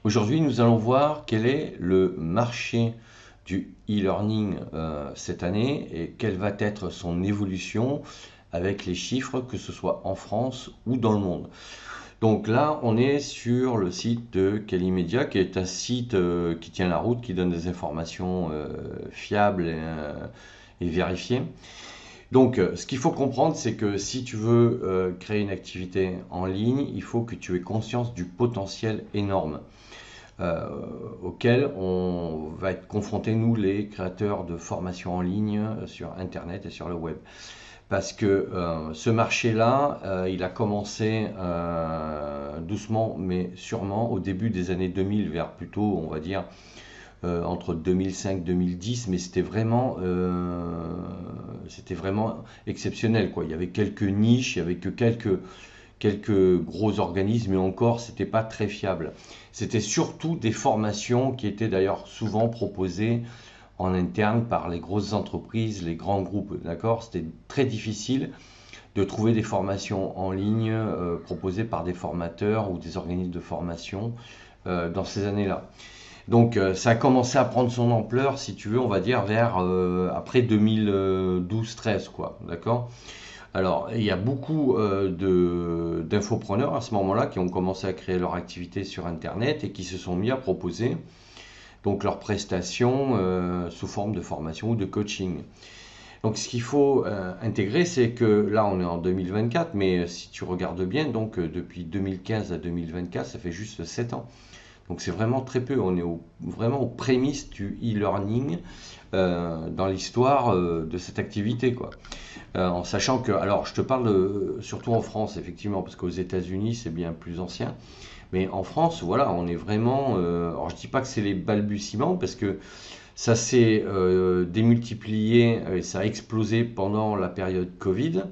Aujourd'hui, nous allons voir quel est le marché du e-learning cette année et quelle va être son évolution avec les chiffres, que ce soit en France ou dans le monde. Donc là, on est sur le site de Calimedia, qui est un site qui tient la route, qui donne des informations fiables et vérifiées. Donc, ce qu'il faut comprendre, c'est que si tu veux créer une activité en ligne, il faut que tu aies conscience du potentiel énorme euh, auquel on va être confrontés, nous, les créateurs de formations en ligne sur Internet et sur le web. Parce que ce marché-là, il a commencé doucement, mais sûrement au début des années 2000, vers plutôt, on va dire, entre 2005 et 2010, mais c'était vraiment exceptionnel, quoi. Il y avait quelques niches, il y avait que quelques gros organismes, et encore, c'était pas très fiable. C'était surtout des formations qui étaient d'ailleurs souvent proposées en interne par les grosses entreprises, les grands groupes, d'accord? C'était très difficile de trouver des formations en ligne proposées par des formateurs ou des organismes de formation dans ces années-là. Donc ça a commencé à prendre son ampleur, si tu veux, on va dire vers après 2012-13, quoi, d'accord? Alors, il y a beaucoup d'infopreneurs à ce moment-là qui ont commencé à créer leur activité sur Internet et qui se sont mis à proposer donc leurs prestations sous forme de formation ou de coaching. Donc, ce qu'il faut intégrer, c'est que là, on est en 2024, mais si tu regardes bien, donc depuis 2015 à 2024, ça fait juste 7 ans. Donc, c'est vraiment très peu. On est vraiment aux prémices du e-learning dans l'histoire de cette activité, quoi. En sachant que, alors je te parle surtout en France, effectivement, parce qu'aux États-Unis c'est bien plus ancien, mais en France, voilà, on est vraiment. Alors je dis pas que c'est les balbutiements, parce que ça s'est démultiplié et ça a explosé pendant la période Covid,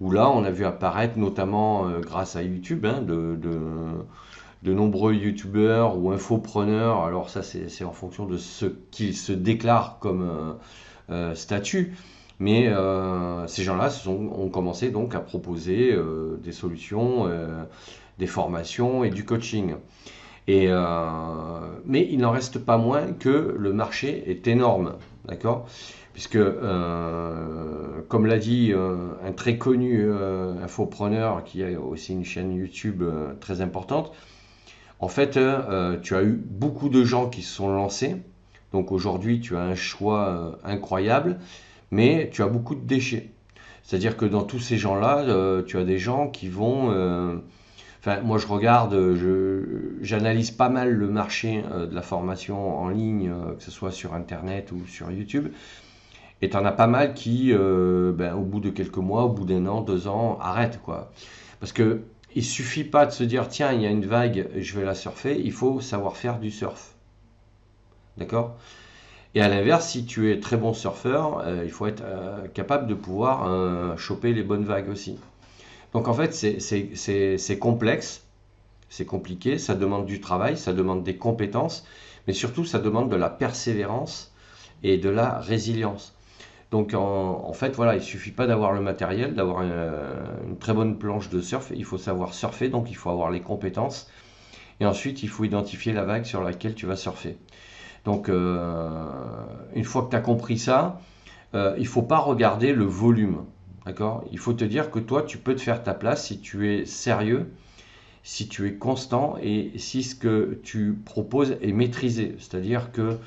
où là on a vu apparaître, notamment grâce à YouTube, hein, de nombreux youtubeurs ou infopreneurs. Alors ça c'est en fonction de ce qu'ils se déclarent comme statut. Mais ces gens-là ont commencé donc à proposer des solutions, des formations et du coaching. Mais il n'en reste pas moins que le marché est énorme, d'accord? Puisque, comme l'a dit un très connu infopreneur qui a aussi une chaîne YouTube très importante, en fait, tu as eu beaucoup de gens qui se sont lancés. Donc aujourd'hui, tu as un choix incroyable, mais tu as beaucoup de déchets. C'est-à-dire que dans tous ces gens-là, tu as des gens qui vont. Enfin, moi, je regarde, j'analyse pas mal le marché de la formation en ligne, que ce soit sur Internet ou sur YouTube. Et tu en as pas mal qui, au bout de quelques mois, au bout d'un an, 2 ans, arrêtent, quoi. Parce que il suffit pas de se dire, tiens, il y a une vague, je vais la surfer. Il faut savoir faire du surf. D'accord? Et à l'inverse, si tu es très bon surfeur, il faut être capable de pouvoir choper les bonnes vagues aussi. Donc en fait, c'est complexe, c'est compliqué, ça demande du travail, ça demande des compétences, mais surtout ça demande de la persévérance et de la résilience. Donc en fait, voilà, il ne suffit pas d'avoir le matériel, d'avoir une très bonne planche de surf, il faut savoir surfer, donc il faut avoir les compétences. Et ensuite, il faut identifier la vague sur laquelle tu vas surfer. Donc une fois que tu as compris ça, il ne faut pas regarder le volume. D'accord? Il faut te dire que toi, tu peux te faire ta place si tu es sérieux, si tu es constant et si ce que tu proposes est maîtrisé. C'est-à-dire que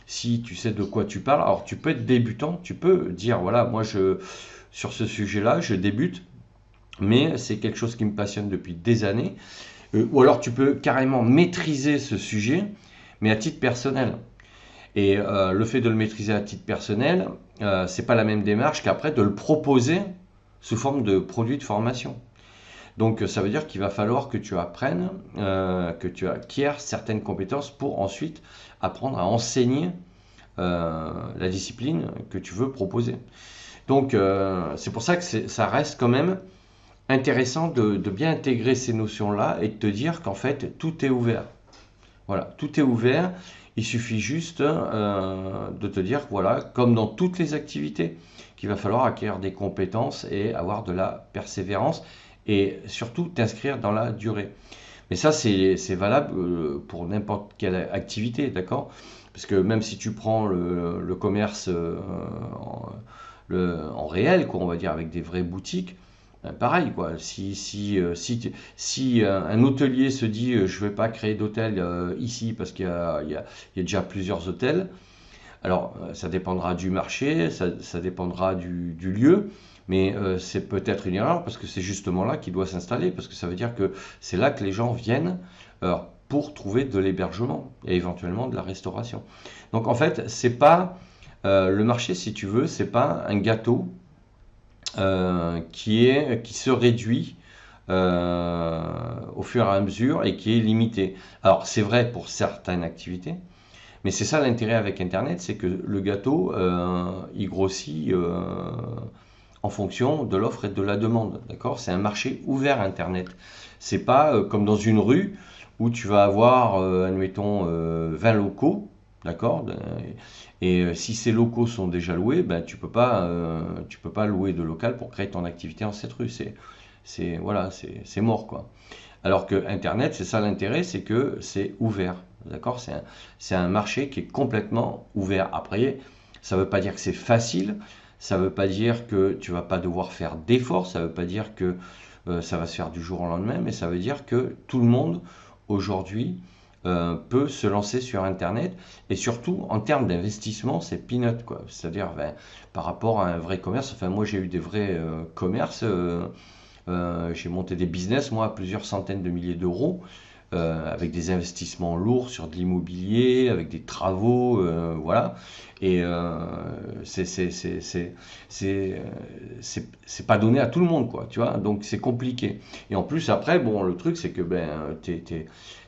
si tu sais de quoi tu parles, alors tu peux être débutant, tu peux dire, voilà, moi, sur ce sujet-là, je débute, mais c'est quelque chose qui me passionne depuis des années. Ou alors tu peux carrément maîtriser ce sujet, mais à titre personnel. Et le fait de le maîtriser à titre personnel, c'est pas la même démarche qu'après de le proposer sous forme de produit de formation. Donc ça veut dire qu'il va falloir que tu apprennes, que tu acquières certaines compétences pour ensuite apprendre à enseigner la discipline que tu veux proposer. Donc c'est pour ça que ça reste quand même intéressant de bien intégrer ces notions-là et de te dire qu'en fait tout est ouvert. Voilà, tout est ouvert. Il suffit juste de te dire que voilà, comme dans toutes les activités, qu'il va falloir acquérir des compétences et avoir de la persévérance et surtout t'inscrire dans la durée. Mais ça, c'est valable pour n'importe quelle activité, d'accord? Parce que même si tu prends le commerce en réel, quoi, on va dire, avec des vraies boutiques, ben pareil, quoi. Si un hôtelier se dit je ne vais pas créer d'hôtel ici parce qu'il y a déjà plusieurs hôtels, alors ça dépendra du marché, ça dépendra du lieu, mais c'est peut-être une erreur parce que c'est justement là qu'il doit s'installer, parce que ça veut dire que c'est là que les gens viennent pour trouver de l'hébergement et éventuellement de la restauration. Donc en fait, c'est pas le marché, si tu veux, c'est pas un gâteau qui se réduit au fur et à mesure et qui est limité. Alors c'est vrai pour certaines activités, mais c'est ça l'intérêt avec Internet, c'est que le gâteau, il grossit en fonction de l'offre et de la demande. D'accord? C'est un marché ouvert Internet. C'est pas comme dans une rue où tu vas avoir, admettons, 20 locaux. D'accord? Et si ces locaux sont déjà loués, ben, tu peux pas louer de local pour créer ton activité dans cette rue. Voilà, c'est mort, quoi. Alors que Internet, c'est ça l'intérêt, c'est que c'est ouvert. D'accord? C'est un marché qui est complètement ouvert. Après, ça ne veut pas dire que c'est facile, ça ne veut pas dire que tu vas pas devoir faire d'efforts, ça ne veut pas dire que ça va se faire du jour au lendemain, mais ça veut dire que tout le monde aujourd'hui peut se lancer sur Internet, et surtout en termes d'investissement, c'est peanut, quoi. C'est-à-dire ben, par rapport à un vrai commerce. Enfin, moi j'ai eu des vrais commerces. J'ai monté des business, moi, à plusieurs centaines de milliers d'euros, avec des investissements lourds sur de l'immobilier, avec des travaux, voilà. Et c'est pas donné à tout le monde, quoi, tu vois. Donc c'est compliqué. Et en plus, après, bon, le truc, c'est que ben, t'es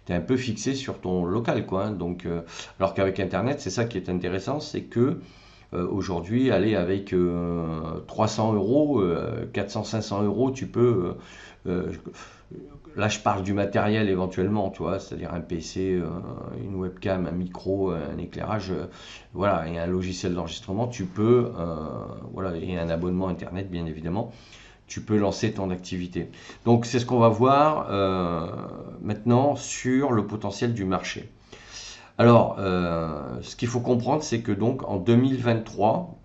un peu fixé sur ton local, quoi, hein. Donc, alors qu'avec Internet, c'est ça qui est intéressant, c'est que aujourd'hui, aller avec 300 euros, 400, 500 euros, tu peux. Là, je parle du matériel éventuellement, tu vois, c'est-à-dire un PC, une webcam, un micro, un éclairage, voilà, et un logiciel d'enregistrement, tu peux, voilà, et un abonnement Internet, bien évidemment, tu peux lancer ton activité. Donc, c'est ce qu'on va voir maintenant sur le potentiel du marché. Alors, ce qu'il faut comprendre, c'est que donc en 2023,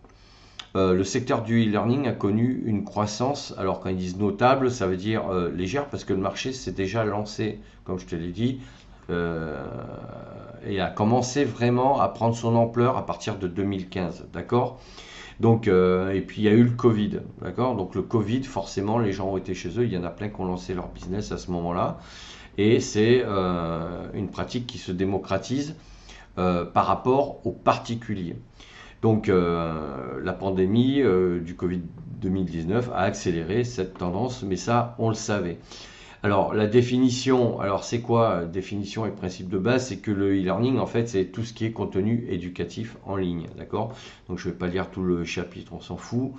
le secteur du e-learning a connu une croissance. Alors quand ils disent notable, ça veut dire légère, parce que le marché s'est déjà lancé, comme je te l'ai dit, euh, et a commencé vraiment à prendre son ampleur à partir de 2015, d'accord? Donc, et puis il y a eu le Covid, d'accord? Donc le Covid, forcément, les gens ont été chez eux, il y en a plein qui ont lancé leur business à ce moment-là, et c'est une pratique qui se démocratise par rapport aux particuliers. Donc la pandémie du Covid 2019 a accéléré cette tendance, mais ça, on le savait. Alors la définition, alors c'est quoi définition et principe de base? C'est que le e-learning, en fait, c'est tout ce qui est contenu éducatif en ligne, d'accord? Donc je ne vais pas lire tout le chapitre, on s'en fout.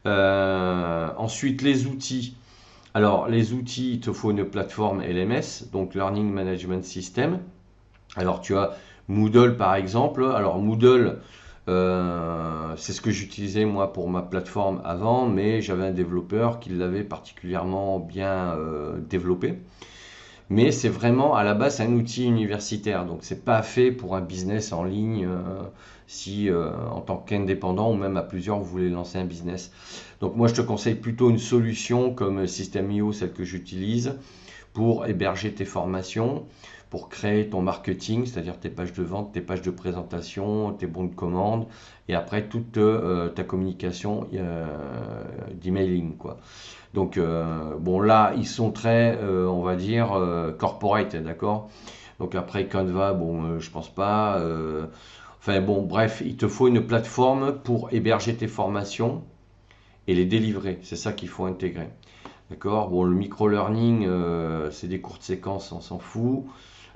Ensuite, les outils. Alors les outils, il te faut une plateforme LMS, donc Learning Management System. Alors tu as Moodle par exemple. Alors Moodle, c'est ce que j'utilisais moi pour ma plateforme avant, mais j'avais un développeur qui l'avait particulièrement bien développé. Mais c'est vraiment à la base un outil universitaire, donc c'est pas fait pour un business en ligne si en tant qu'indépendant ou même à plusieurs vous voulez lancer un business. Donc moi je te conseille plutôt une solution comme System.io, celle que j'utilise, pour héberger tes formations, pour créer ton marketing, c'est-à-dire tes pages de vente, tes pages de présentation, tes bons de commande, et après toute ta communication d'emailing, quoi. Donc bon là ils sont très on va dire corporate, d'accord. Donc après Canva, bon je pense pas. Enfin bon bref, il te faut une plateforme pour héberger tes formations et les délivrer. C'est ça qu'il faut intégrer. D'accord. Bon le micro-learning, c'est des courtes séquences, on s'en fout.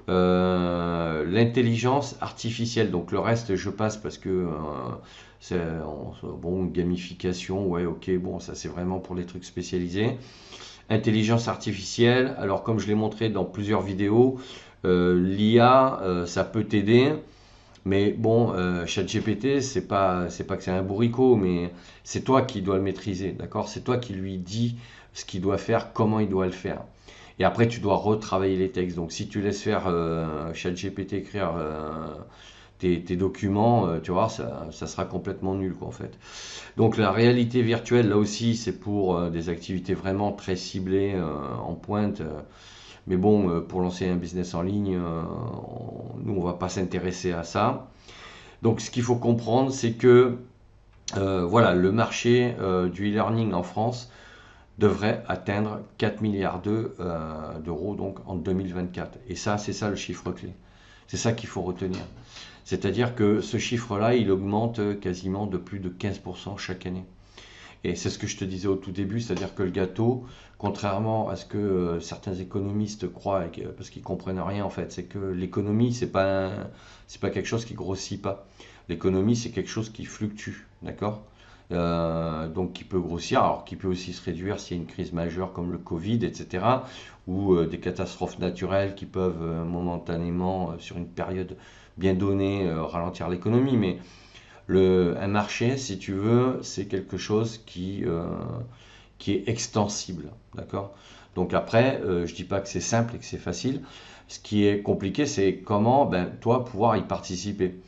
L'intelligence artificielle, donc le reste je passe parce que c'est bon, gamification, ouais, ok, bon, ça c'est vraiment pour les trucs spécialisés. Intelligence artificielle, alors comme je l'ai montré dans plusieurs vidéos, l'IA, ça peut t'aider, mais bon, ChatGPT, c'est pas que c'est un bourricot, mais c'est toi qui dois le maîtriser, d'accord? C'est toi qui lui dis ce qu'il doit faire, comment il doit le faire. Et après, tu dois retravailler les textes. Donc, si tu laisses faire ChatGPT écrire tes documents, tu vois, ça sera complètement nul, quoi, en fait. Donc, la réalité virtuelle, là aussi, c'est pour des activités vraiment très ciblées, en pointe. Mais bon, pour lancer un business en ligne, nous, on va pas s'intéresser à ça. Donc, ce qu'il faut comprendre, c'est que voilà, le marché du e-learning en France devrait atteindre 4 milliards d'euros donc en 2024. Et ça, c'est ça le chiffre clé. C'est ça qu'il faut retenir. C'est-à-dire que ce chiffre-là, il augmente quasiment de plus de 15% chaque année. Et c'est ce que je te disais au tout début, c'est-à-dire que le gâteau, contrairement à ce que certains économistes croient, parce qu'ils comprennent rien en fait, c'est que l'économie, c'est pas quelque chose qui grossit pas. L'économie, c'est quelque chose qui fluctue, d'accord? Donc qui peut grossir, alors qui peut aussi se réduire s'il y a une crise majeure comme le Covid, etc., ou des catastrophes naturelles qui peuvent momentanément, sur une période bien donnée, ralentir l'économie. Mais un marché, si tu veux, c'est quelque chose qui est extensible, d'accord? Donc après, je dis pas que c'est simple et que c'est facile. Ce qui est compliqué, c'est comment, ben, toi, pouvoir y participer.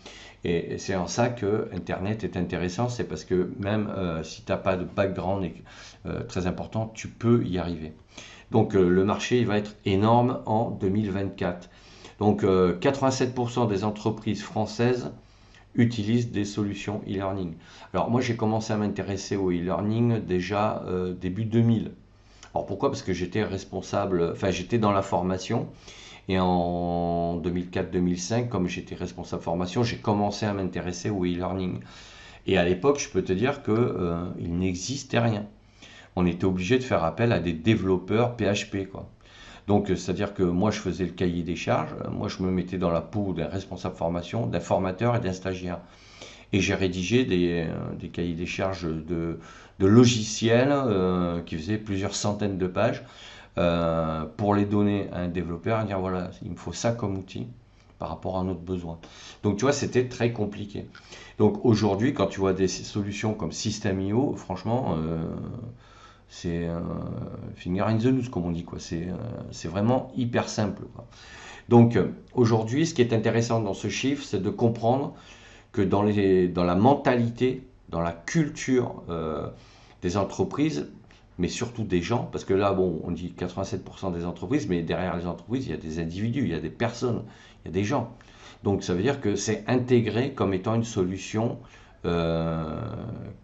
Et c'est en ça que Internet est intéressant, c'est parce que même si tu n'as pas de background très important, tu peux y arriver. Donc le marché il va être énorme en 2024. Donc 87% des entreprises françaises utilisent des solutions e-learning. Alors moi j'ai commencé à m'intéresser au e-learning déjà début 2000. Alors pourquoi? Parce que j'étais responsable, enfin j'étais dans la formation et en 2004-2005, comme j'étais responsable formation, j'ai commencé à m'intéresser au e-learning. Et à l'époque, je peux te dire que il n'existait rien. On était obligé de faire appel à des développeurs PHP, quoi. Donc, c'est-à-dire que moi, je faisais le cahier des charges, moi, je me mettais dans la peau d'un responsable formation, d'un formateur et d'un stagiaire. Et j'ai rédigé des cahiers des charges de logiciels qui faisaient plusieurs centaines de pages pour les donner à un développeur et dire voilà, il me faut ça comme outil par rapport à notre besoin. Donc tu vois, c'était très compliqué. Donc aujourd'hui, quand tu vois des solutions comme System.io, franchement, c'est finger in the news, comme on dit, quoi. C'est vraiment hyper simple, quoi. Donc aujourd'hui, ce qui est intéressant dans ce chiffre, c'est de comprendre que dans la mentalité, dans la culture des entreprises, mais surtout des gens, parce que là, bon, on dit 87% des entreprises, mais derrière les entreprises, il y a des individus, il y a des personnes, il y a des gens. Donc ça veut dire que c'est intégré comme étant une solution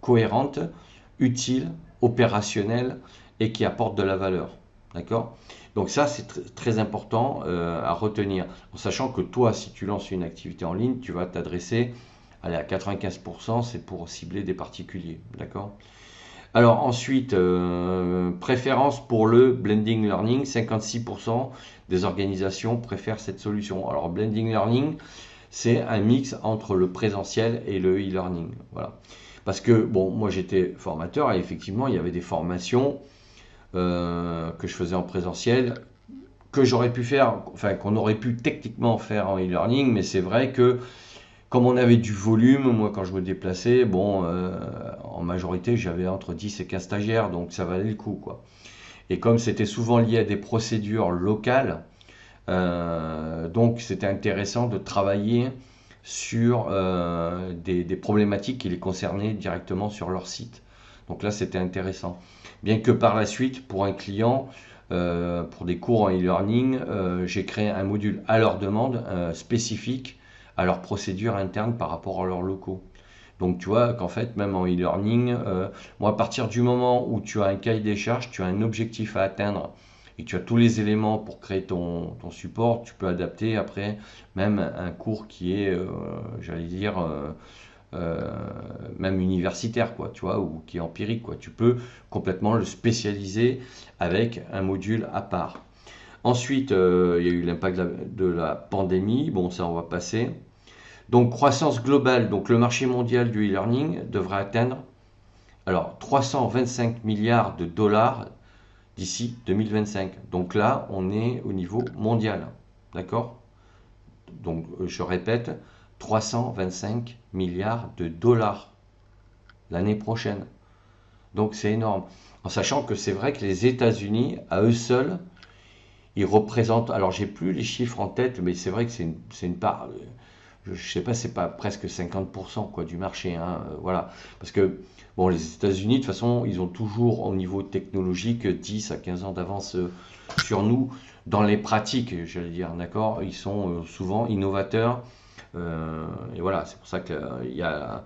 cohérente, utile, opérationnelle et qui apporte de la valeur. D'accord? Donc ça, c'est très important à retenir, en sachant que toi, si tu lances une activité en ligne, tu vas t'adresser, allez, à 95%, c'est pour cibler des particuliers. D'accord? Alors ensuite, préférence pour le blending learning, 56% des organisations préfèrent cette solution. Alors blending learning, c'est un mix entre le présentiel et le e-learning. Voilà. Parce que, bon, moi j'étais formateur et effectivement, il y avait des formations que je faisais en présentiel, que j'aurais pu faire, enfin qu'on aurait pu techniquement faire en e-learning, mais c'est vrai que comme on avait du volume, moi quand je me déplaçais, bon, en majorité j'avais entre 10 et 15 stagiaires, donc ça valait le coup, quoi. Et comme c'était souvent lié à des procédures locales, donc c'était intéressant de travailler sur des problématiques qui les concernaient directement sur leur site. Donc là c'était intéressant. Bien que par la suite, pour un client, pour des cours en e-learning, j'ai créé un module à leur demande spécifique à leurs procédures internes par rapport à leurs locaux. Donc tu vois qu'en fait, même en e-learning, moi à partir du moment où tu as un cahier des charges, tu as un objectif à atteindre et tu as tous les éléments pour créer ton support, tu peux adapter après même un cours qui est, j'allais dire, même universitaire, quoi, tu vois, ou qui est empirique, quoi. Tu peux complètement le spécialiser avec un module à part. Ensuite, il y a eu l'impact de la pandémie. Bon, ça, on va passer. Donc, croissance globale. Donc, le marché mondial du e-learning devrait atteindre alors 325 milliards de dollars d'ici 2025. Donc là, on est au niveau mondial. D'accord? Donc, je répète, 325 milliards de dollars l'année prochaine. Donc, c'est énorme. En sachant que c'est vrai que les États-Unis, à eux seuls, il représente, alors j'ai plus les chiffres en tête, mais c'est vrai que c'est une part, je sais pas, c'est pas presque 50% quoi, du marché, hein, voilà. Parce que, bon, les États-Unis, de toute façon, ils ont toujours, au niveau technologique, 10 à 15 ans d'avance sur nous, dans les pratiques, j'allais dire, d'accord? Ils sont souvent innovateurs, et voilà, c'est pour ça qu'il y a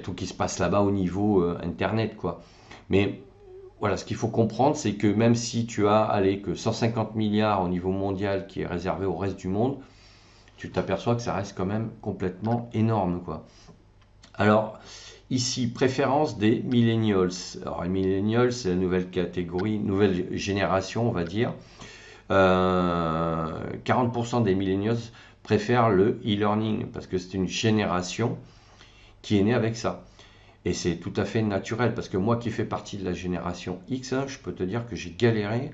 tout qui se passe là-bas au niveau Internet, quoi. Mais voilà, ce qu'il faut comprendre, c'est que même si tu as, allez, que 150 milliards au niveau mondial qui est réservé au reste du monde, tu t'aperçois que ça reste quand même complètement énorme, quoi. Alors, ici, préférence des millennials. Alors, les millennials, c'est la nouvelle catégorie, nouvelle génération, on va dire. 40% des millennials préfèrent le e-learning parce que c'est une génération qui est née avec ça. Et c'est tout à fait naturel parce que moi qui fais partie de la génération X, hein, je peux te dire que j'ai galéré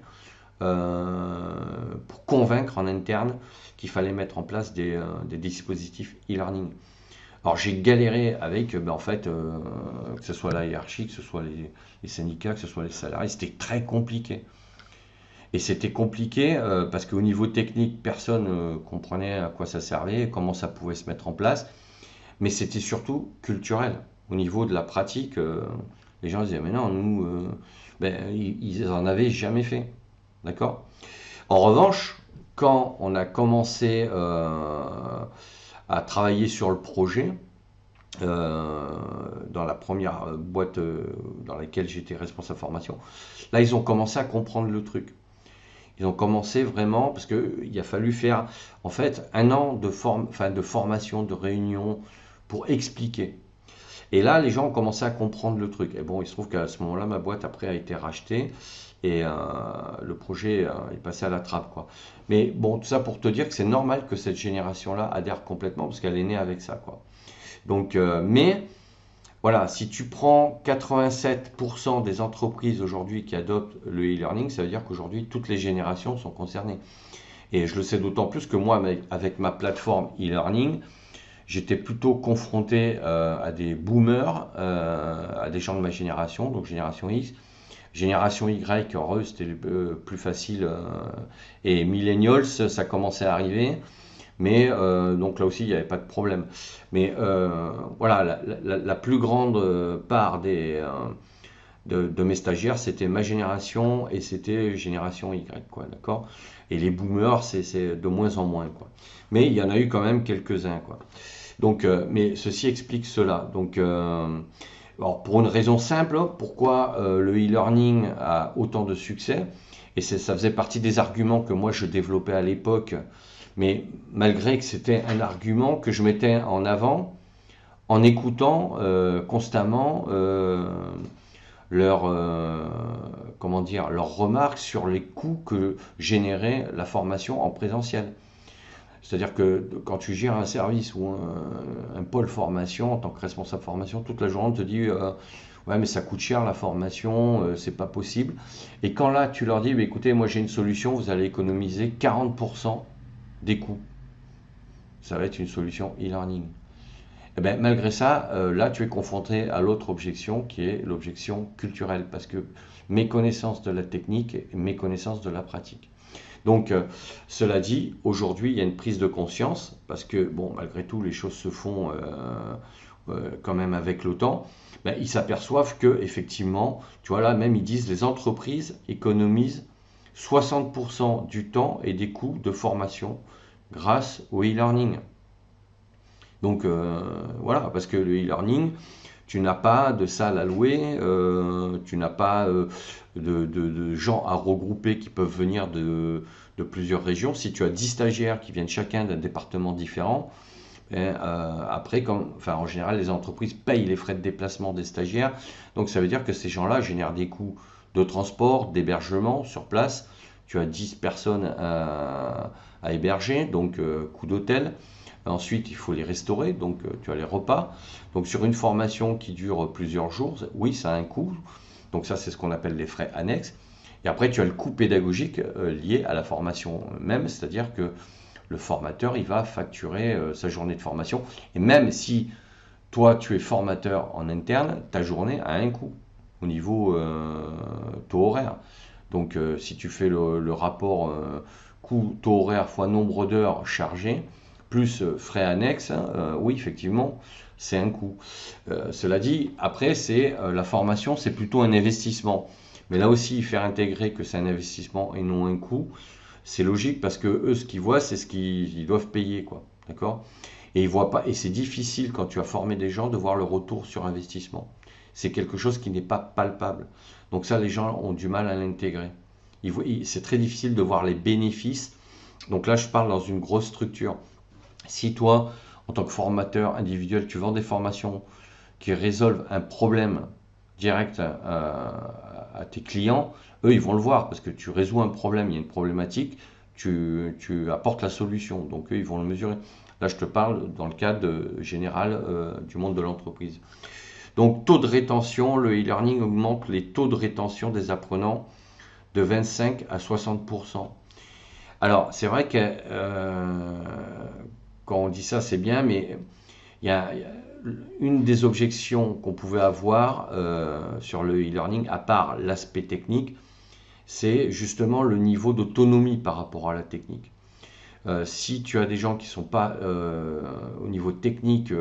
pour convaincre en interne qu'il fallait mettre en place des dispositifs e-learning. Alors j'ai galéré avec, en fait, que ce soit la hiérarchie, que ce soit les syndicats, que ce soit les salariés, c'était très compliqué. Et c'était compliqué parce qu'au niveau technique, personne ne comprenait à quoi ça servait, comment ça pouvait se mettre en place. Mais c'était surtout culturel. Au niveau de la pratique, les gens disaient, mais non, nous, ils en avaient jamais fait. D'accord? En revanche, quand on a commencé à travailler sur le projet, dans la première boîte dans laquelle j'étais responsable formation, là, ils ont commencé à comprendre le truc. Ils ont commencé vraiment, parce qu'il a fallu faire en fait un an de formation, de réunion pour expliquer. Et là, les gens ont commencé à comprendre le truc. Et bon, il se trouve qu'à ce moment-là, ma boîte après a été rachetée et le projet est passé à la trappe, quoi. Mais bon, tout ça pour te dire que c'est normal que cette génération-là adhère complètement parce qu'elle est née avec ça, quoi. Donc, mais voilà, si tu prends 87% des entreprises aujourd'hui qui adoptent le e-learning, ça veut dire qu'aujourd'hui, toutes les générations sont concernées. Et je le sais d'autant plus que moi, avec ma plateforme e-learning, j'étais plutôt confronté à des boomers, à des gens de ma génération, donc génération X. Génération Y, heureux, c'était plus facile. Et millennials, ça commençait à arriver. Mais donc là aussi, il n'y avait pas de problème. Mais voilà, la plus grande part de mes stagiaires, c'était ma génération et c'était génération Y, quoi, d'accord? Et les boomers, c'est de moins en moins, quoi. Mais il y en a eu quand même quelques-uns, quoi. Donc, mais ceci explique cela. Donc, alors pour une raison simple, pourquoi le e-learning a autant de succès, et ça faisait partie des arguments que moi je développais à l'époque, mais malgré que c'était un argument que je mettais en avant en écoutant constamment comment dire, leurs remarques sur les coûts que générait la formation en présentiel. C'est-à-dire que quand tu gères un service ou un pôle formation en tant que responsable formation, toute la journée on te dit ouais mais ça coûte cher la formation, c'est pas possible. Et quand là tu leur dis bah, écoutez moi j'ai une solution, vous allez économiser 40% des coûts. Ça va être une solution e-learning. Et bien, malgré ça, là tu es confronté à l'autre objection qui est l'objection culturelle parce que méconnaissance de la technique et méconnaissance de la pratique. Donc, cela dit, aujourd'hui, il y a une prise de conscience, parce que, bon, malgré tout, les choses se font quand même avec le temps. Ben, ils s'aperçoivent que, effectivement, tu vois, là, même, ils disent les entreprises économisent 60% du temps et des coûts de formation grâce au e-learning. Donc, voilà, parce que le e-learning, tu n'as pas de salle à louer, tu n'as pas de gens à regrouper qui peuvent venir de plusieurs régions. Si tu as 10 stagiaires qui viennent chacun d'un département différent, après, enfin, en général, les entreprises payent les frais de déplacement des stagiaires. Donc ça veut dire que ces gens-là génèrent des coûts de transport, d'hébergement sur place. Tu as 10 personnes à héberger, donc coût d'hôtel. Ensuite, il faut les restaurer, donc tu as les repas. Donc sur une formation qui dure plusieurs jours, oui, ça a un coût. Donc ça, c'est ce qu'on appelle les frais annexes. Et après, tu as le coût pédagogique lié à la formation même, c'est-à-dire que le formateur, il va facturer sa journée de formation. Et même si toi, tu es formateur en interne, ta journée a un coût au niveau taux horaire. Donc si tu fais le rapport coût taux horaire fois nombre d'heures chargées, plus frais annexes, hein, oui, effectivement, c'est un coût. Cela dit, après, la formation, c'est plutôt un investissement. Mais là aussi, faire intégrer que c'est un investissement et non un coût, c'est logique parce que eux, ce qu'ils voient, c'est ce qu'ils doivent payer, quoi. D'accord? Et ils voient pas, et c'est difficile quand tu as formé des gens de voir le retour sur investissement. C'est quelque chose qui n'est pas palpable. Donc ça, les gens ont du mal à l'intégrer. C'est très difficile de voir les bénéfices. Donc là, je parle dans une grosse structure. Si toi, en tant que formateur individuel, tu vends des formations qui résolvent un problème direct à tes clients, eux, ils vont le voir parce que tu résous un problème, il y a une problématique, tu apportes la solution. Donc eux, ils vont le mesurer. Là, je te parle dans le cadre général du monde de l'entreprise. Donc, taux de rétention, le e-learning augmente les taux de rétention des apprenants de 25 à 60%. Alors, c'est vrai que quand on dit ça, c'est bien, mais il y a une des objections qu'on pouvait avoir sur le e-learning, à part l'aspect technique, c'est justement le niveau d'autonomie par rapport à la technique. Si tu as des gens qui ne sont pas au niveau technique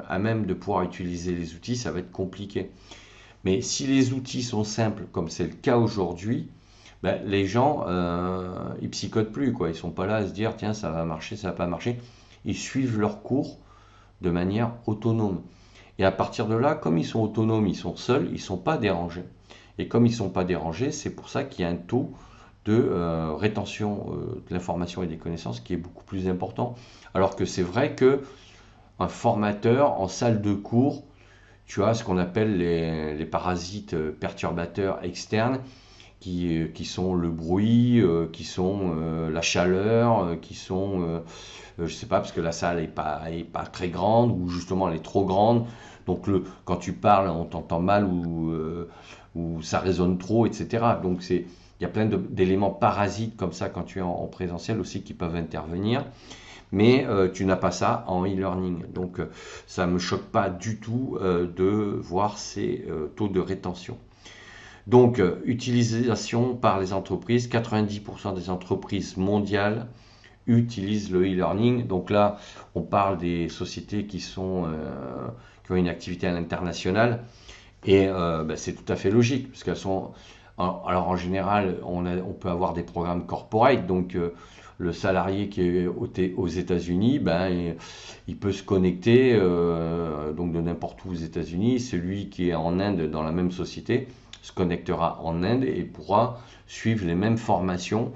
à même de pouvoir utiliser les outils, ça va être compliqué. Mais si les outils sont simples, comme c'est le cas aujourd'hui, ben, les gens, ils psychotent plus, quoi. Ils sont pas là à se dire, tiens, ça va marcher, ça va pas marcher. Ils suivent leurs cours de manière autonome. Et à partir de là, comme ils sont autonomes, ils sont seuls, ils ne sont pas dérangés. Et comme ils ne sont pas dérangés, c'est pour ça qu'il y a un taux de rétention de l'information et des connaissances qui est beaucoup plus important. Alors que c'est vrai que un formateur en salle de cours, tu as ce qu'on appelle les parasites perturbateurs externes qui sont le bruit, qui sont la chaleur, qui sont, je sais pas, parce que la salle est pas très grande ou justement elle est trop grande. Donc quand tu parles, on t'entend mal ou ça résonne trop, etc. Donc il y a plein d'éléments parasites comme ça quand tu es en présentiel aussi qui peuvent intervenir. Mais tu n'as pas ça en e-learning. Donc ça ne me choque pas du tout de voir ces taux de rétention. Donc, utilisation par les entreprises, 90% des entreprises mondiales utilisent le e-learning. Donc là, on parle des sociétés qui ont une activité à l'international. Et ben, c'est tout à fait logique, parce qu'elles sont... Alors en général, on peut avoir des programmes corporate, donc le salarié qui est aux États-Unis, ben, il peut se connecter donc de n'importe où aux États-Unis. Celui qui est en Inde dans la même société se connectera en Inde et pourra suivre les mêmes formations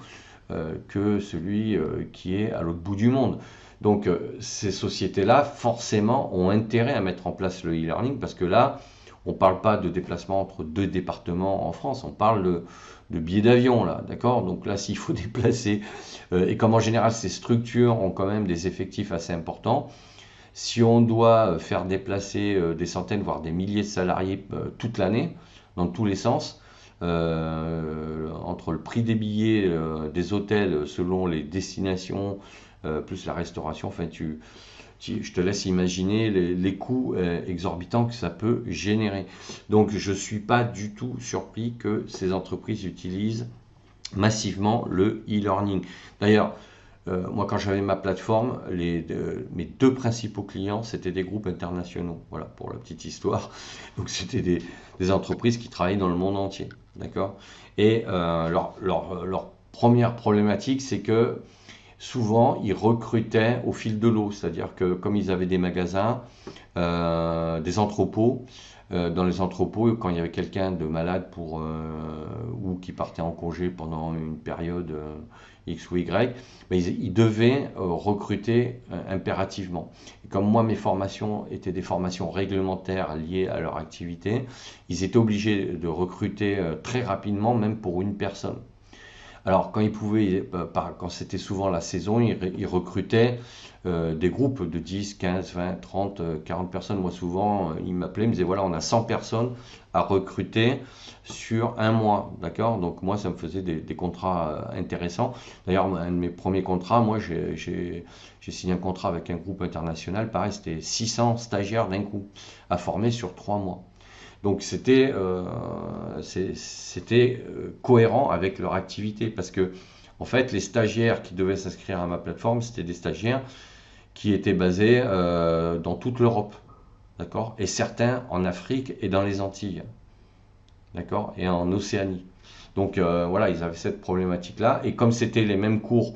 que celui qui est à l'autre bout du monde. Donc ces sociétés-là, forcément, ont intérêt à mettre en place le e-learning parce que là, on ne parle pas de déplacement entre deux départements en France, on parle de billets d'avion, là, d'accord? Donc là, s'il faut déplacer, et comme en général, ces structures ont quand même des effectifs assez importants, si on doit faire déplacer des centaines, voire des milliers de salariés toute l'année, dans tous les sens, entre le prix des billets, des hôtels selon les destinations, plus la restauration, enfin je te laisse imaginer les coûts exorbitants que ça peut générer. Donc je ne suis pas du tout surpris que ces entreprises utilisent massivement le e-learning. D'ailleurs, moi quand j'avais ma plateforme, mes deux principaux clients, c'était des groupes internationaux. Voilà, pour la petite histoire. Donc c'était des entreprises qui travaillaient dans le monde entier. D'accord? Et leur première problématique, c'est que souvent, ils recrutaient au fil de l'eau, c'est-à-dire que comme ils avaient des magasins, des entrepôts, dans les entrepôts, quand il y avait quelqu'un de malade ou qui partait en congé pendant une période X ou Y, ben, ils devaient recruter impérativement. Et comme moi, mes formations étaient des formations réglementaires liées à leur activité, ils étaient obligés de recruter très rapidement, même pour une personne. Alors, quand ils pouvaient, quand c'était souvent la saison, ils recrutaient des groupes de 10, 15, 20, 30, 40 personnes. Moi, souvent, ils m'appelaient, ils me disaient, voilà, on a 100 personnes à recruter sur un mois. D'accord? Donc, moi, ça me faisait des contrats intéressants. D'ailleurs, un de mes premiers contrats, moi, j'ai signé un contrat avec un groupe international. Pareil, c'était 600 stagiaires d'un coup à former sur 3 mois. Donc c'était cohérent avec leur activité parce que en fait les stagiaires qui devaient s'inscrire à ma plateforme, c'était des stagiaires qui étaient basés dans toute l'Europe, d'accord? Et certains en Afrique et dans les Antilles, d'accord? Et en Océanie. Donc voilà, ils avaient cette problématique-là. Et comme c'était les mêmes cours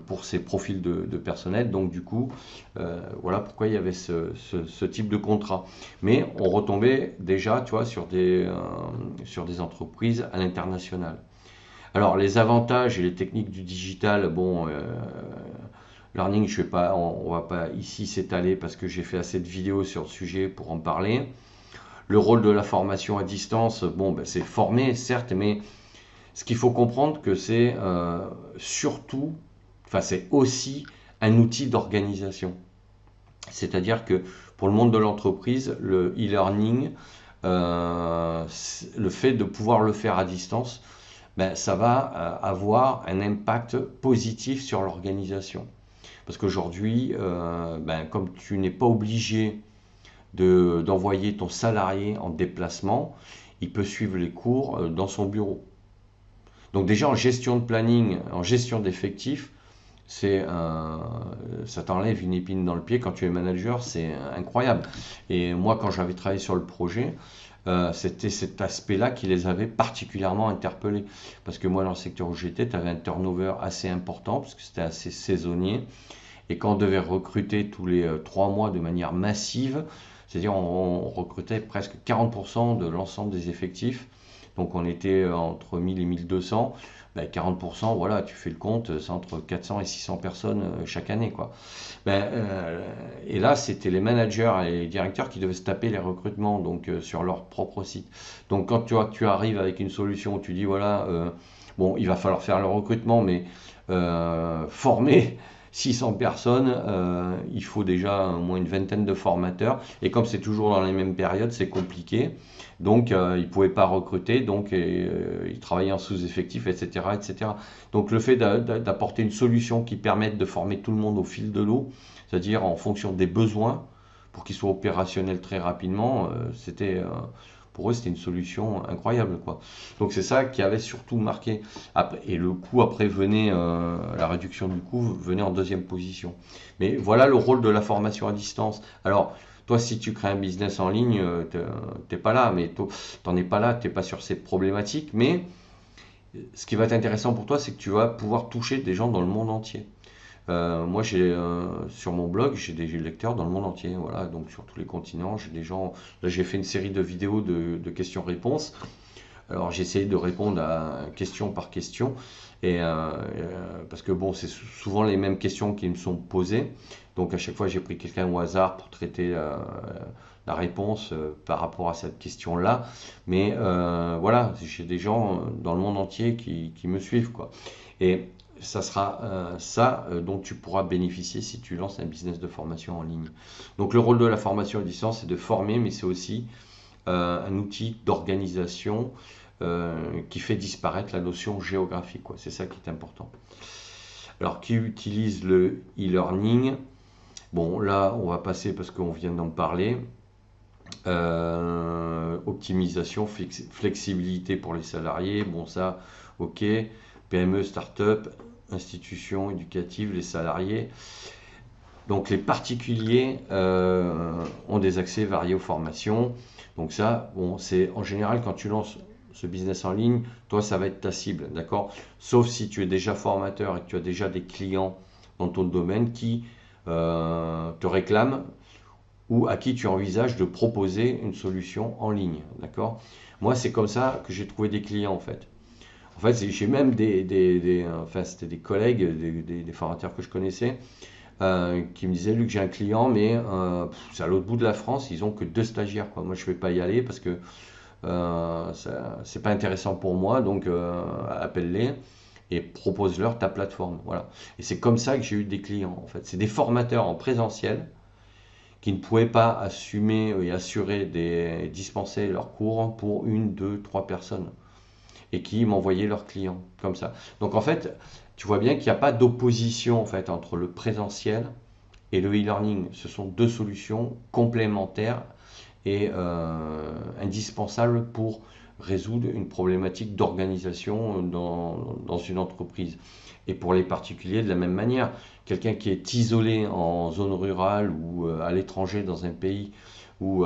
pour ces profils de personnel, donc du coup, voilà pourquoi il y avait ce type de contrat. Mais on retombait déjà, tu vois, sur des entreprises à l'international. Alors les avantages et les techniques du digital, bon, learning, je vais pas, on va pas ici s'étaler parce que j'ai fait assez de vidéos sur le sujet pour en parler. Le rôle de la formation à distance, bon, ben, c'est former, certes, mais ce qu'il faut comprendre que c'est surtout, enfin c'est aussi un outil d'organisation. C'est-à-dire que pour le monde de l'entreprise, le e-learning, le fait de pouvoir le faire à distance, ben, ça va avoir un impact positif sur l'organisation. Parce qu'aujourd'hui, ben, comme tu n'es pas obligé d'envoyer ton salarié en déplacement, il peut suivre les cours dans son bureau. Donc déjà en gestion de planning, en gestion d'effectifs, ça t'enlève une épine dans le pied quand tu es manager, c'est incroyable. Et moi quand j'avais travaillé sur le projet, c'était cet aspect-là qui les avait particulièrement interpellés. Parce que moi dans le secteur où j'étais, tu avais un turnover assez important, parce que c'était assez saisonnier. Et quand on devait recruter tous les 3 mois de manière massive, c'est-à-dire on recrutait presque 40% de l'ensemble des effectifs, donc on était entre 1000 et 1200, ben 40%, voilà, tu fais le compte, c'est entre 400 et 600 personnes chaque année, quoi. Et là, c'était les managers et les directeurs qui devaient se taper les recrutements donc, sur leur propre site. Donc quand tu arrives avec une solution où tu dis, voilà, bon, il va falloir faire le recrutement, mais former 600 personnes, il faut déjà au moins une vingtaine de formateurs. Et comme c'est toujours dans les mêmes périodes, c'est compliqué. Donc, ils ne pouvaient pas recruter, donc ils travaillaient en sous-effectif, etc., etc. Donc, le fait d'apporter une solution qui permette de former tout le monde au fil de l'eau, c'est-à-dire en fonction des besoins, pour qu'ils soient opérationnels très rapidement, pour eux, c'était une solution incroyable, quoi. Donc, c'est ça qui avait surtout marqué. Et le coût après venait, la réduction du coût venait en deuxième position. Mais voilà le rôle de la formation à distance. Alors, toi, si tu crées un business en ligne, t'es pas là, mais t'en es pas là, t'es pas sur ces problématiques. Mais ce qui va être intéressant pour toi, c'est que tu vas pouvoir toucher des gens dans le monde entier. Moi, sur mon blog, j'ai des lecteurs dans le monde entier, voilà, donc sur tous les continents, j'ai des gens. Là, j'ai fait une série de vidéos de questions-réponses. Alors j'ai essayé de répondre à question par question, parce que bon, c'est souvent les mêmes questions qui me sont posées. Donc à chaque fois, j'ai pris quelqu'un au hasard pour traiter la réponse par rapport à cette question-là. Mais voilà, j'ai des gens dans le monde entier qui me suivent, quoi. Et ça sera ça dont tu pourras bénéficier si tu lances un business de formation en ligne. Donc le rôle de la formation à distance, c'est de former, mais c'est aussi un outil d'organisation qui fait disparaître la notion géographique, quoi. C'est ça qui est important. Alors, qui utilise le e-learning? Bon, là, on va passer parce qu'on vient d'en parler. Optimisation, flexibilité pour les salariés. Bon, ça, ok. PME, start-up, institutions éducatives, les salariés. Donc, les particuliers ont des accès variés aux formations. Donc ça, bon, c'est en général quand tu lances ce business en ligne, toi, ça va être ta cible, d'accord? Sauf si tu es déjà formateur et que tu as déjà des clients dans ton domaine qui te réclament ou à qui tu envisages de proposer une solution en ligne, d'accord? Moi, c'est comme ça que j'ai trouvé des clients, en fait. En fait, j'ai même enfin, c'était des collègues, des formateurs que je connaissais, qui me disaient, Luc, j'ai un client, mais c'est à l'autre bout de la France, ils ont que 2 stagiaires, quoi. Moi, je ne vais pas y aller parce que c'est pas intéressant pour moi, donc appelle-les et propose-leur ta plateforme. Voilà. Et c'est comme ça que j'ai eu des clients, en fait. C'est des formateurs en présentiel qui ne pouvaient pas assumer et assurer dispenser leurs cours pour 1, 2, 3 personnes et qui m'envoyaient leurs clients comme ça. Donc en fait, tu vois bien qu'il n'y a pas d'opposition en fait entre le présentiel et le e-learning. Ce sont deux solutions complémentaires est indispensable pour résoudre une problématique d'organisation dans une entreprise. Et pour les particuliers, de la même manière, quelqu'un qui est isolé en zone rurale ou à l'étranger dans un pays où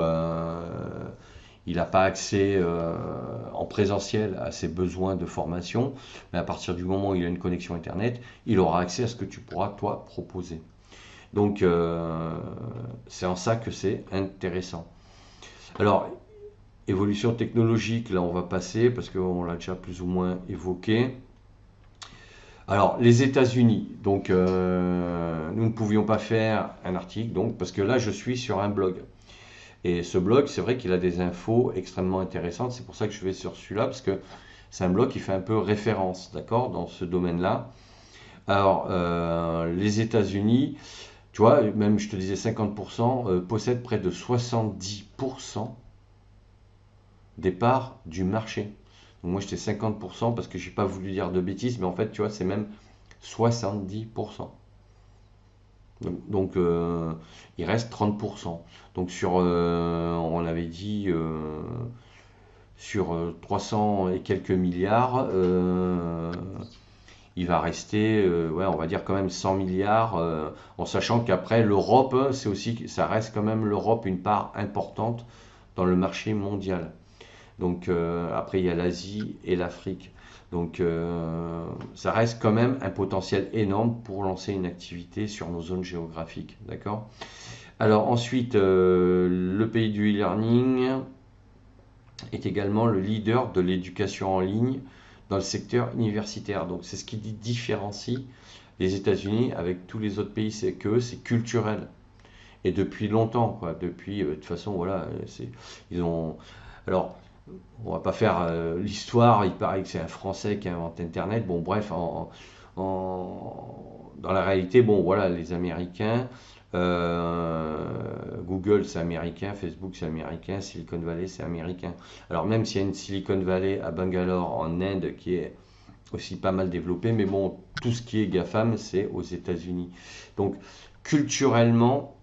il n'a pas accès en présentiel à ses besoins de formation, mais à partir du moment où il a une connexion Internet, il aura accès à ce que tu pourras, toi, proposer. Donc, c'est en ça que c'est intéressant. Alors, évolution technologique, là on va passer parce qu'on l'a déjà plus ou moins évoqué. Alors, les États-Unis, donc nous ne pouvions pas faire un article, donc, parce que là je suis sur un blog. Et ce blog, c'est vrai qu'il a des infos extrêmement intéressantes, c'est pour ça que je vais sur celui-là, parce que c'est un blog qui fait un peu référence, d'accord, dans ce domaine-là. Alors, les États-Unis, tu vois, même je te disais 50%, possèdent près de 70% des parts du marché. Donc moi j'étais 50% parce que j'ai pas voulu dire de bêtises, mais en fait tu vois c'est même 70%. Donc il reste 30%. Donc sur, on avait dit, sur 300 et quelques milliards, il va rester, ouais, on va dire quand même 100 milliards, en sachant qu'après l'Europe, c'est aussi, ça reste quand même l'Europe une part importante dans le marché mondial. Donc après, il y a l'Asie et l'Afrique. Donc ça reste quand même un potentiel énorme pour lancer une activité sur nos zones géographiques. D'accord? Alors ensuite, le pays du e-learning est également le leader de l'éducation en ligne dans le secteur universitaire. Donc c'est ce qui différencie les États-Unis avec tous les autres pays, c'est que c'est culturel. Et depuis longtemps, quoi. Depuis, de toute façon, voilà, ils ont. Alors, on va pas faire l'histoire, il paraît que c'est un Français qui a inventé Internet. Bon, bref, dans la réalité, bon, voilà, les Américains, Google c'est américain, Facebook c'est américain, Silicon Valley c'est américain. Alors même s'il y a une Silicon Valley à Bangalore en Inde qui est aussi pas mal développée, mais bon, tout ce qui est GAFAM c'est aux États-Unis. Donc culturellement,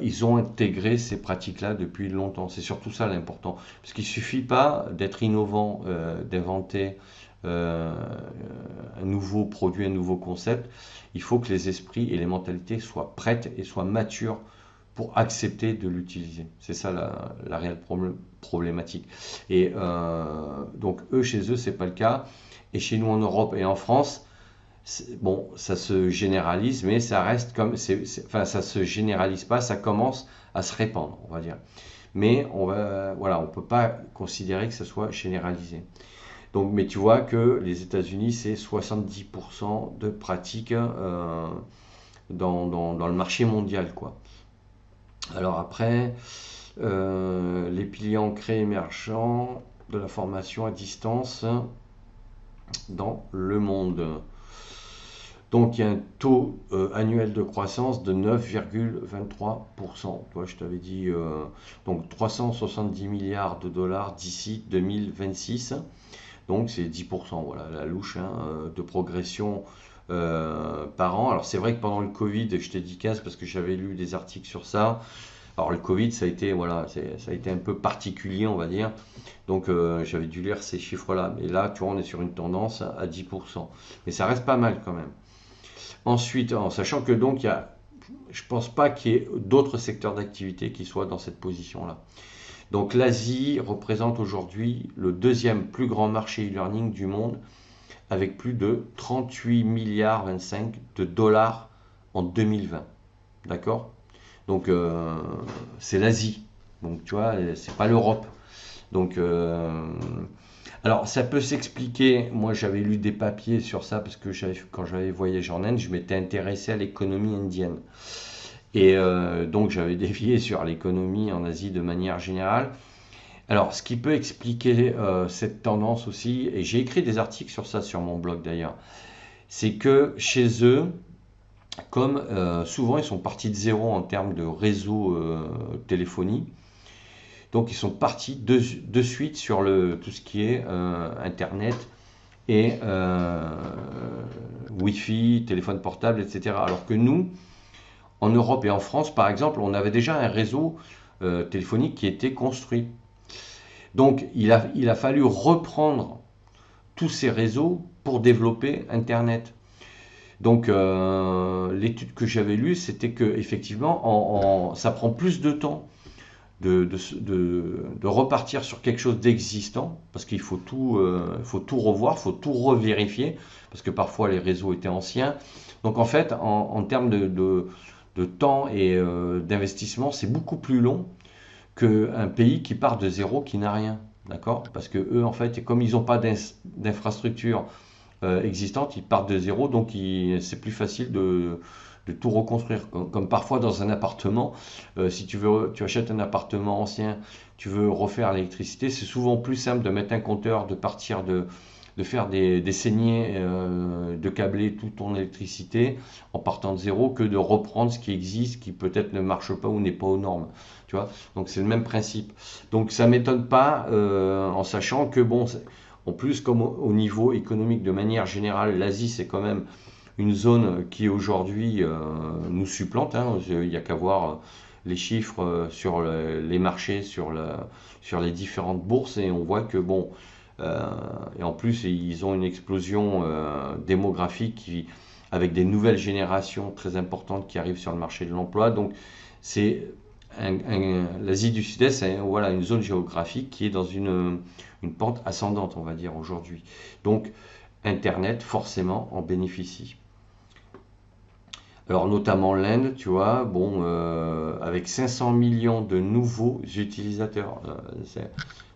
ils ont intégré ces pratiques-là depuis longtemps. C'est surtout ça l'important. Parce qu'il ne suffit pas d'être innovant, d'inventer un nouveau produit, un nouveau concept. Il faut que les esprits et les mentalités soient prêtes et soient matures pour accepter de l'utiliser. C'est ça la réelle problématique. Et donc eux, chez eux, c'est pas le cas. Et chez nous en Europe et en France, bon, ça se généralise, mais ça reste comme, enfin, ça se généralise pas, ça commence à se répandre, on va dire. Mais voilà, on peut pas considérer que ça soit généralisé. Donc, mais tu vois que les États-Unis, c'est 70% de pratiques dans le marché mondial, quoi. Alors après, les piliers ancrés émergents de la formation à distance dans le monde. Donc il y a un taux annuel de croissance de 9,23%. Toi, je t'avais dit donc 370 milliards de dollars d'ici 2026. Donc c'est 10%, voilà, la louche hein, de progression par an. Alors c'est vrai que pendant le Covid, je t'ai dit 15 parce que j'avais lu des articles sur ça. Alors le Covid, ça a été, voilà, ça a été un peu particulier, on va dire. Donc j'avais dû lire ces chiffres-là. Mais là, tu vois, on est sur une tendance à 10%. Mais ça reste pas mal quand même. Ensuite, en sachant que donc, je ne pense pas qu'il y ait d'autres secteurs d'activité qui soient dans cette position-là. Donc l'Asie représente aujourd'hui le deuxième plus grand marché e-learning du monde avec plus de 38 milliards 25 de dollars en 2020. D'accord? Donc c'est l'Asie. Donc tu vois, c'est pas l'Europe. Donc alors ça peut s'expliquer. Moi j'avais lu des papiers sur ça parce que quand j'avais voyagé en Inde, je m'étais intéressé à l'économie indienne. Et donc j'avais dévié sur l'économie en Asie de manière générale. Alors ce qui peut expliquer cette tendance aussi, et j'ai écrit des articles sur ça sur mon blog d'ailleurs, c'est que chez eux, comme souvent ils sont partis de zéro en termes de réseau téléphonie, donc ils sont partis de suite sur tout ce qui est Internet et Wi-Fi, téléphone portable, etc. Alors que nous, en Europe et en France, par exemple, on avait déjà un réseau téléphoniques qui étaient construits. Donc il a fallu reprendre tous ces réseaux pour développer Internet. Donc l'étude que j'avais lue, c'était que effectivement, ça prend plus de temps de repartir sur quelque chose d'existant, parce qu'il faut tout revoir, il faut tout revérifier, parce que parfois les réseaux étaient anciens. Donc en fait, en termes de temps et d'investissement, c'est beaucoup plus long qu'un pays qui part de zéro, qui n'a rien. D'accord? Parce que eux, en fait, comme ils n'ont pas d'infrastructure existante, ils partent de zéro, donc c'est plus facile de tout reconstruire. Comme parfois dans un appartement, si tu achètes un appartement ancien, tu veux refaire l'électricité, c'est souvent plus simple de mettre un compteur, de faire des saignées, de câbler toute ton électricité en partant de zéro, que de reprendre ce qui existe, qui peut-être ne marche pas ou n'est pas aux normes. Tu vois? Donc c'est le même principe. Donc ça m'étonne pas, en sachant que bon, en plus comme au niveau économique de manière générale, l'Asie c'est quand même une zone qui aujourd'hui nous supplante, hein. Il n'y a qu'à voir les chiffres sur les marchés, sur les différentes bourses, et on voit que bon, et en plus ils ont une explosion démographique avec des nouvelles générations très importantes qui arrivent sur le marché de l'emploi. Donc c'est l'Asie du Sud-Est, c'est voilà, une zone géographique qui est dans une pente ascendante, on va dire, aujourd'hui. Donc Internet, forcément, en bénéficie. Alors notamment l'Inde, tu vois, bon, avec 500 millions de nouveaux utilisateurs.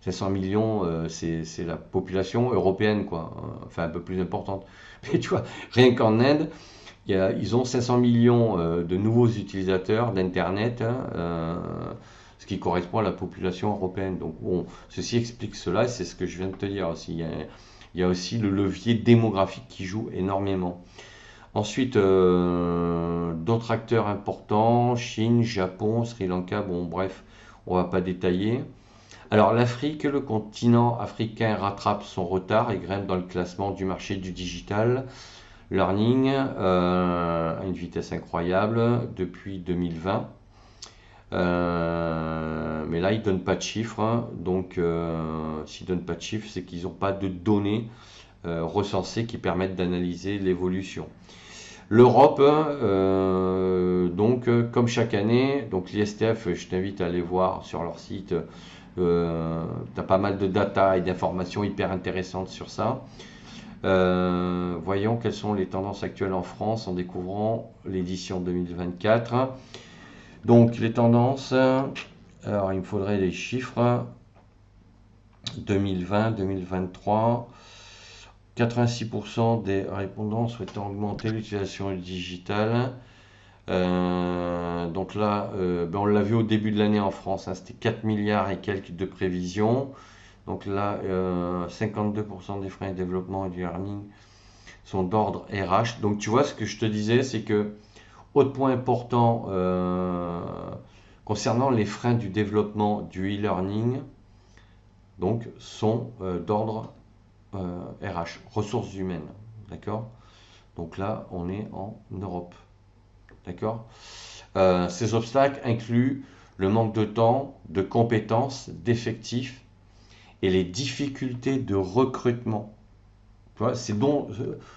500 millions, c'est la population européenne, quoi, enfin un peu plus importante. Mais tu vois, rien qu'en Inde, ils ont 500 millions de nouveaux utilisateurs d'Internet, hein, ce qui correspond à la population européenne. Donc bon, ceci explique cela, et c'est ce que je viens de te dire aussi. Il y a aussi le levier démographique qui joue énormément. Ensuite, d'autres acteurs importants, Chine, Japon, Sri Lanka, bon bref, on va pas détailler. Alors l'Afrique, le continent africain rattrape son retard et grimpe dans le classement du marché du digital learning à une vitesse incroyable depuis 2020. Mais là, ils ne donnent pas de chiffres, hein. Donc s'ils ne donnent pas de chiffres, c'est qu'ils n'ont pas de données recensées qui permettent d'analyser l'évolution. L'Europe, donc comme chaque année, donc l'ISTF, je t'invite à aller voir sur leur site, tu as pas mal de data et d'informations hyper intéressantes sur ça. Voyons quelles sont les tendances actuelles en France en découvrant l'édition 2024. Donc les tendances, alors il me faudrait les chiffres, 2020, 2023. 86% des répondants souhaitant augmenter l'utilisation du digital. Donc là, on l'a vu au début de l'année en France, hein, c'était 4 milliards et quelques de prévisions. Donc là, 52% des freins de développement et du learning sont d'ordre RH. Donc tu vois, ce que je te disais, c'est que, autre point important, concernant les freins du développement du e-learning, donc sont d'ordre RH, ressources humaines, d'accord? Donc là, on est en Europe, d'accord? Ces obstacles incluent le manque de temps, de compétences, d'effectifs et les difficultés de recrutement. Tu vois, ce dont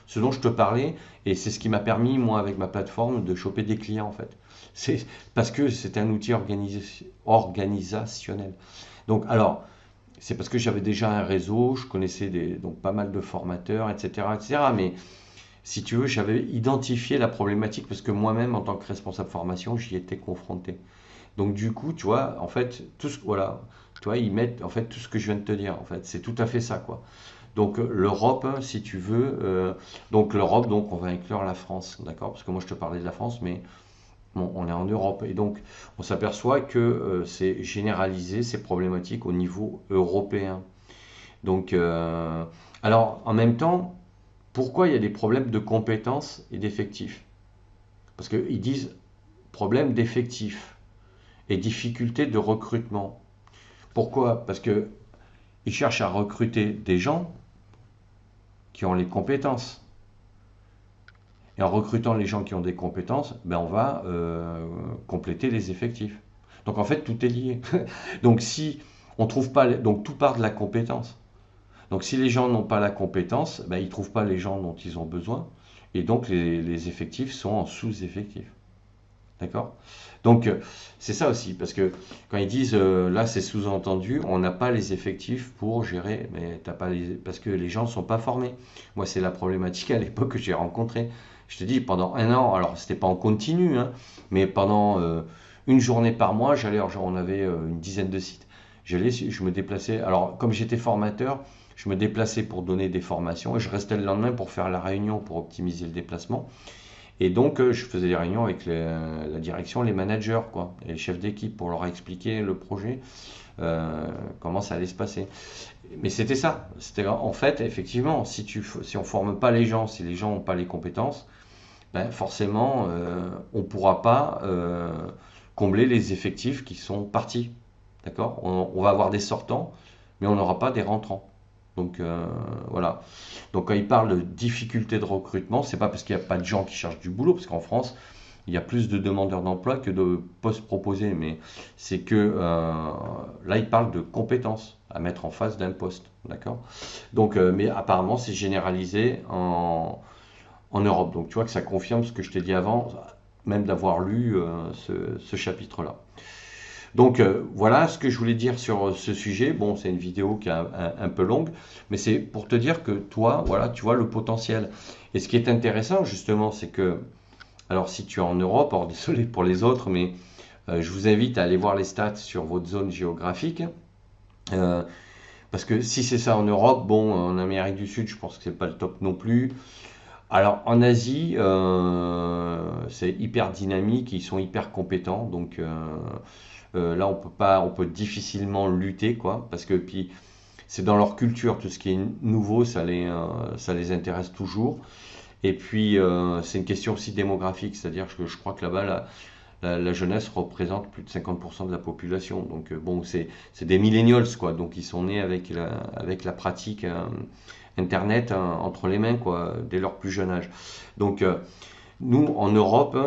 je te parlais, et c'est ce qui m'a permis, moi, avec ma plateforme, de choper des clients, en fait. C'est parce que c'est un outil organisationnel. Donc, alors, c'est parce que j'avais déjà un réseau, je connaissais donc pas mal de formateurs, etc., etc. Mais si tu veux, j'avais identifié la problématique parce que moi-même, en tant que responsable formation, j'y étais confronté. Donc du coup, tu vois, en fait, voilà, tu vois, ils mettent en fait tout ce que je viens de te dire. En fait, c'est tout à fait ça, quoi. Donc l'Europe, si tu veux, donc l'Europe, donc on va inclure la France, d'accord? Parce que moi, je te parlais de la France, mais bon, on est en Europe, et donc on s'aperçoit que c'est généralisé ces problématiques au niveau européen. Donc, alors en même temps, pourquoi il y a des problèmes de compétences et d'effectifs? Parce qu'ils disent problème d'effectifs et difficulté de recrutement. Pourquoi? Parce que ils cherchent à recruter des gens qui ont les compétences. Et en recrutant les gens qui ont des compétences, ben on va compléter les effectifs. Donc en fait, tout est lié. Donc si on trouve pas, donc tout part de la compétence. Donc si les gens n'ont pas la compétence, ben, ils ne trouvent pas les gens dont ils ont besoin. Et donc les effectifs sont en sous-effectifs. D'accord? Donc c'est ça aussi, parce que quand ils disent là c'est sous-entendu, on n'a pas les effectifs pour gérer, mais t'as pas parce que les gens ne sont pas formés. Moi c'est la problématique à l'époque que j'ai rencontrée. Je te dis, pendant un an, alors c'était pas en continu, hein, mais pendant une journée par mois, j'allais, on avait une dizaine de sites. Je me déplaçais, alors comme j'étais formateur, je me déplaçais pour donner des formations et je restais le lendemain pour faire la réunion pour optimiser le déplacement. Et donc, je faisais des réunions avec la direction, les managers, quoi, et les chefs d'équipe pour leur expliquer le projet, comment ça allait se passer. Mais c'était ça. C'était en fait, effectivement, si on forme pas les gens, si les gens n'ont pas les compétences, ben forcément, on ne pourra pas combler les effectifs qui sont partis. D'accord? On va avoir des sortants, mais on n'aura pas des rentrants. Donc voilà. Donc quand il parle de difficulté de recrutement, c'est pas parce qu'il n'y a pas de gens qui cherchent du boulot, parce qu'en France, il y a plus de demandeurs d'emploi que de postes proposés, mais c'est que là, il parle de compétences à mettre en face d'un poste, d'accord? Donc, mais apparemment, c'est généralisé en Europe. Donc tu vois que ça confirme ce que je t'ai dit avant, même d'avoir lu ce chapitre-là. Donc voilà ce que je voulais dire sur ce sujet. Bon, c'est une vidéo qui est un peu longue, mais c'est pour te dire que toi, voilà, tu vois le potentiel. Et ce qui est intéressant justement, c'est que, alors si tu es en Europe, alors désolé pour les autres, mais je vous invite à aller voir les stats sur votre zone géographique. Euh, Parce que si c'est ça en Europe, bon, en Amérique du Sud, je pense que c'est pas le top non plus. Alors en Asie, c'est hyper dynamique, ils sont hyper compétents, donc là on peut pas, on peut difficilement lutter quoi, parce que puis c'est dans leur culture, tout ce qui est nouveau, ça les intéresse toujours. Et puis c'est une question aussi démographique, c'est-à-dire que je crois que là-bas la jeunesse représente plus de 50% de la population, donc bon c'est des millennials quoi, donc ils sont nés avec la pratique. Internet hein, entre les mains quoi, dès leur plus jeune âge. Donc nous en Europe,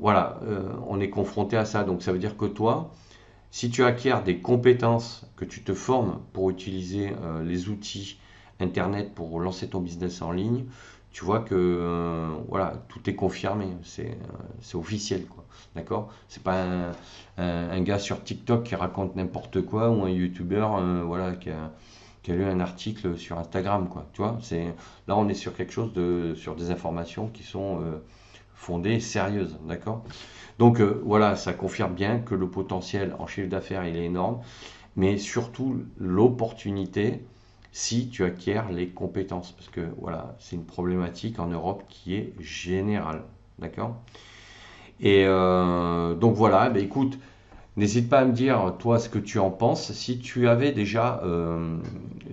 voilà, on est confronté à ça. Donc ça veut dire que toi, si tu acquiers des compétences, que tu te formes pour utiliser les outils Internet pour lancer ton business en ligne, tu vois que voilà, tout est confirmé, c'est officiel quoi. D'accord? C'est pas un gars sur TikTok qui raconte n'importe quoi ou un YouTuber voilà, qui a lu un article sur Instagram, quoi. Tu vois, là on est sur quelque chose sur des informations qui sont fondées, sérieuses, d'accord? Donc voilà, ça confirme bien que le potentiel en chiffre d'affaires il est énorme, mais surtout l'opportunité si tu acquiers les compétences, parce que voilà, c'est une problématique en Europe qui est générale, d'accord? Et donc voilà, ben écoute, n'hésite pas à me dire, toi, ce que tu en penses. Si tu avais déjà,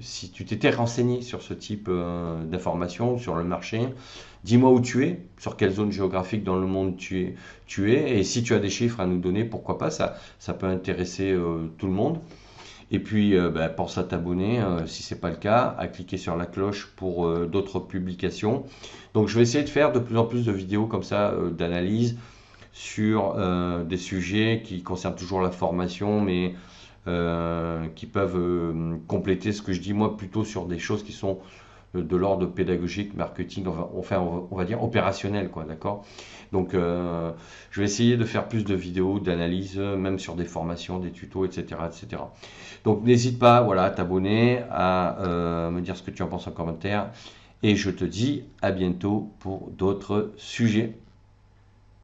si tu t'étais renseigné sur ce type d'informations, sur le marché, dis-moi où tu es, sur quelle zone géographique dans le monde tu es, et si tu as des chiffres à nous donner, pourquoi pas, ça peut intéresser tout le monde. Et puis, bah, pense à t'abonner, si ce n'est pas le cas, à cliquer sur la cloche pour d'autres publications. Donc, je vais essayer de faire de plus en plus de vidéos comme ça, d'analyse sur des sujets qui concernent toujours la formation, mais qui peuvent compléter ce que je dis moi plutôt sur des choses qui sont de l'ordre pédagogique, marketing, enfin on va dire opérationnel, quoi, d'accord? Donc je vais essayer de faire plus de vidéos, d'analyse, même sur des formations, des tutos, etc., etc. Donc n'hésite pas, voilà, à t'abonner, à me dire ce que tu en penses en commentaire, et je te dis à bientôt pour d'autres sujets.